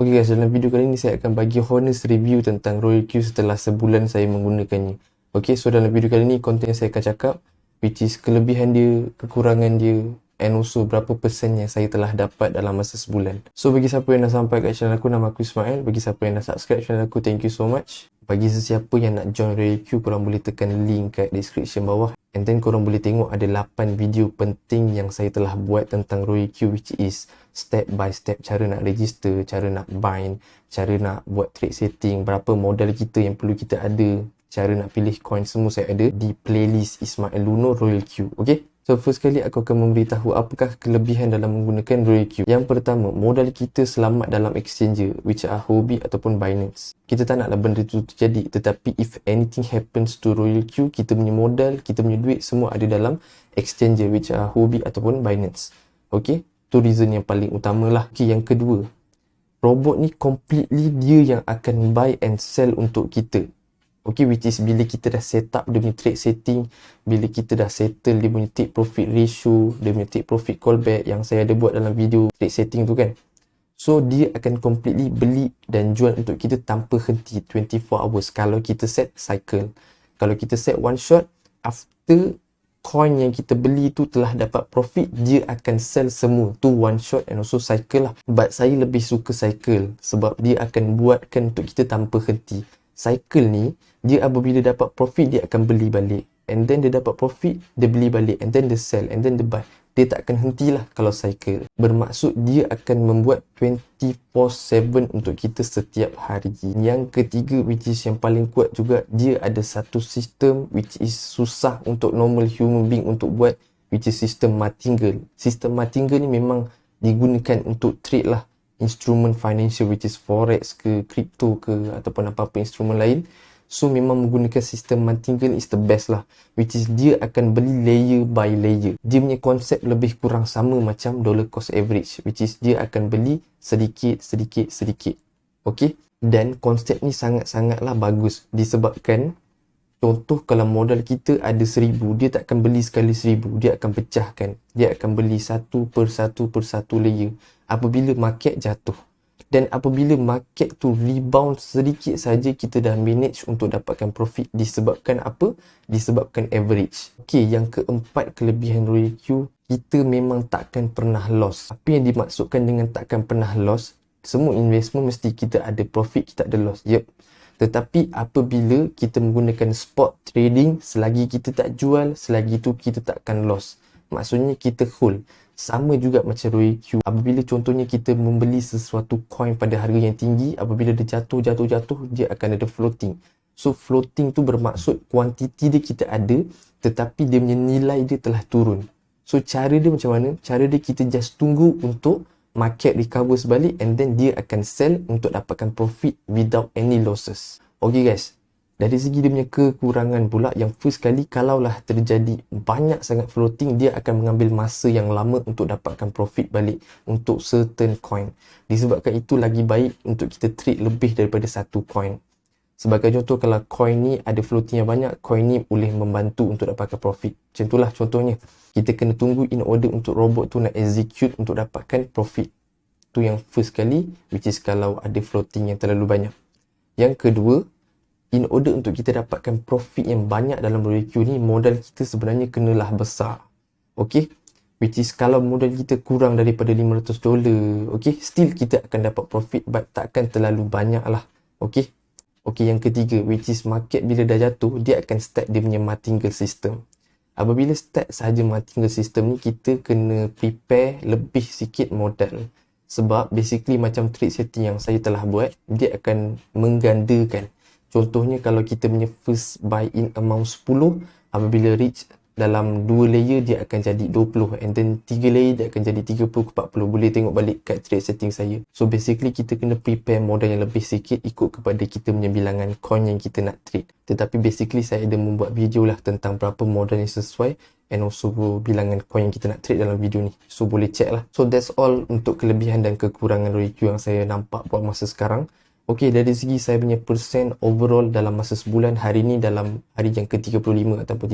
Okay guys, dalam video kali ni saya akan bagi honest review tentang Royal Q setelah sebulan saya menggunakannya. Okay, so dalam video kali ni konten yang saya akan cakap, which is kelebihan dia, kekurangan dia, and also berapa persen yang saya telah dapat dalam masa sebulan. So bagi siapa yang dah sampai kat channel aku, nama aku Ismail. Bagi siapa yang dah subscribe channel aku, thank you so much. Bagi sesiapa yang nak join Royal Q, korang boleh tekan link kat description bawah. And then korang boleh tengok ada 8 video penting yang saya telah buat tentang Royal Q, which is step by step cara nak register, cara nak bind, cara nak buat trade setting, berapa modal kita yang perlu kita ada, cara nak pilih coin, semua saya ada di playlist Ismail Luno Royal Q. Okay? So first kali aku akan memberitahu apakah kelebihan dalam menggunakan Royal Q. Yang pertama, modal kita selamat dalam exchanger, which are Huobi ataupun Binance. Kita tak naklah benda tu terjadi, tetapi if anything happens to Royal Q, kita punya modal, kita punya duit semua ada dalam exchanger, which are Huobi ataupun Binance. Okay? Tu reason yang paling utama lah. Okay, yang kedua, robot ni completely dia yang akan buy and sell untuk kita. Okay, which is bila kita dah set up dia punya trade setting, bila kita dah settle dia punya take profit ratio, dia punya take profit callback yang saya ada buat dalam video trade setting tu kan. So dia akan completely beli dan jual untuk kita tanpa henti 24 hours kalau kita set cycle. Kalau kita set one shot, after coin yang kita beli tu telah dapat profit, dia akan sell semua tu one shot and also cycle lah. But saya lebih suka cycle sebab dia akan buatkan untuk kita tanpa henti. Cycle ni, dia apabila dapat profit, dia akan beli balik. And then dia dapat profit, dia beli balik. And then dia sell. And then dia buy. Dia tak akan hentilah kalau cycle. Bermaksud dia akan membuat 24/7 untuk kita setiap hari. Yang ketiga, which is yang paling kuat juga, dia ada satu sistem which is susah untuk normal human being untuk buat, which is sistem martingale. Sistem martingale ni memang digunakan untuk trade lah. Instrument financial, which is forex ke, crypto ke, ataupun apa-apa instrumen lain. So memang menggunakan sistem martingale is the best lah, which is dia akan beli layer by layer. Dia punya konsep lebih kurang sama macam dollar cost average, which is dia akan beli sedikit sedikit sedikit. Okay, dan konsep ni sangat-sangatlah bagus disebabkan contoh kalau modal kita ada 1000, dia tak akan beli sekali 1000, dia akan pecahkan. Dia akan beli satu per satu layer apabila market jatuh. Dan apabila market tu rebound sedikit saja, kita dah manage untuk dapatkan profit. Disebabkan apa? Disebabkan average. Okey, yang keempat kelebihan Royal Q, kita memang takkan pernah loss. Apa yang dimaksudkan dengan takkan pernah loss? Semua investment mesti kita ada profit, kita ada loss. Yep. Tetapi apabila kita menggunakan spot trading, selagi kita tak jual, selagi tu kita takkan loss. Maksudnya kita hold. Sama juga macam Royal Q. Apabila contohnya kita membeli sesuatu coin pada harga yang tinggi, apabila dia jatuh, dia akan ada floating. So floating tu bermaksud kuantiti dia kita ada, tetapi dia punya nilai dia telah turun. So cara dia macam mana? Cara dia kita just tunggu untuk market recover sebalik and then dia akan sell untuk dapatkan profit without any losses. Okay guys, dari segi dia punya kekurangan pula, yang first kali kalaulah terjadi banyak sangat floating, dia akan mengambil masa yang lama untuk dapatkan profit balik untuk certain coin. Disebabkan itu lagi baik untuk kita trade lebih daripada satu coin. Sebagai contoh, kalau coin ni ada floating yang banyak, coin ni boleh membantu untuk dapatkan profit. Macam itulah contohnya. Kita kena tunggu in order untuk robot tu nak execute untuk dapatkan profit. Tu yang first kali, which is kalau ada floating yang terlalu banyak. Yang kedua, in order untuk kita dapatkan profit yang banyak dalam Royal Q ni, modal kita sebenarnya kenalah besar. Okay? Which is kalau modal kita kurang daripada $500, okay, still kita akan dapat profit, but takkan terlalu banyak lah. Okay? Okay, yang ketiga, which is market bila dah jatuh, dia akan start dia punya martingale system. Apabila start sahaja martingale system ni, kita kena prepare lebih sikit modal. Sebab basically macam trade setting yang saya telah buat, dia akan menggandakan. Contohnya kalau kita punya first buy in amount 10, apabila reach dalam 2 layer dia akan jadi 20, and then 3 layer dia akan jadi 30 ke 40. Boleh tengok balik kat trade setting saya. So basically kita kena prepare modal yang lebih sikit ikut kepada kita punya bilangan coin yang kita nak trade. Tetapi basically saya ada membuat video lah tentang berapa modal yang sesuai and also bilangan coin yang kita nak trade dalam video ni. So boleh check lah. So that's all untuk kelebihan dan kekurangan Royal Q yang saya nampak buat masa sekarang. Okey, dari segi saya punya persen overall dalam masa sebulan, hari ni dalam hari yang ke-35 ataupun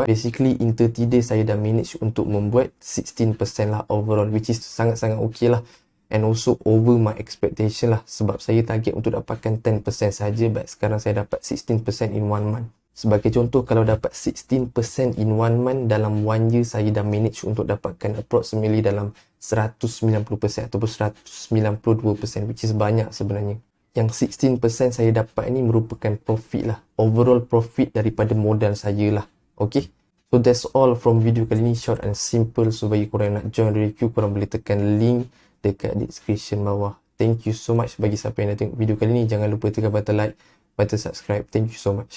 34, basically in 30 days saya dah manage untuk membuat 16% lah overall, which is sangat-sangat okey lah. and also over my expectation lah, sebab saya target untuk dapatkan 10% saja, but sekarang saya dapat 16% in 1 month. Sebagai contoh, kalau dapat 16% in 1 month dalam 1 year, saya dah manage untuk dapatkan approximately dalam 190% ataupun 192%, which is banyak sebenarnya. Yang 16% saya dapat ni merupakan profit lah, overall profit daripada modal saya lah. Okay, so that's all from video kali ni, short and simple. So bagi korang yang nak join RailQ, korang boleh tekan link dekat description bawah. Thank you so much. Bagi siapa yang dah tengok video kali ni, jangan lupa tekan button like, button subscribe. Thank you so much.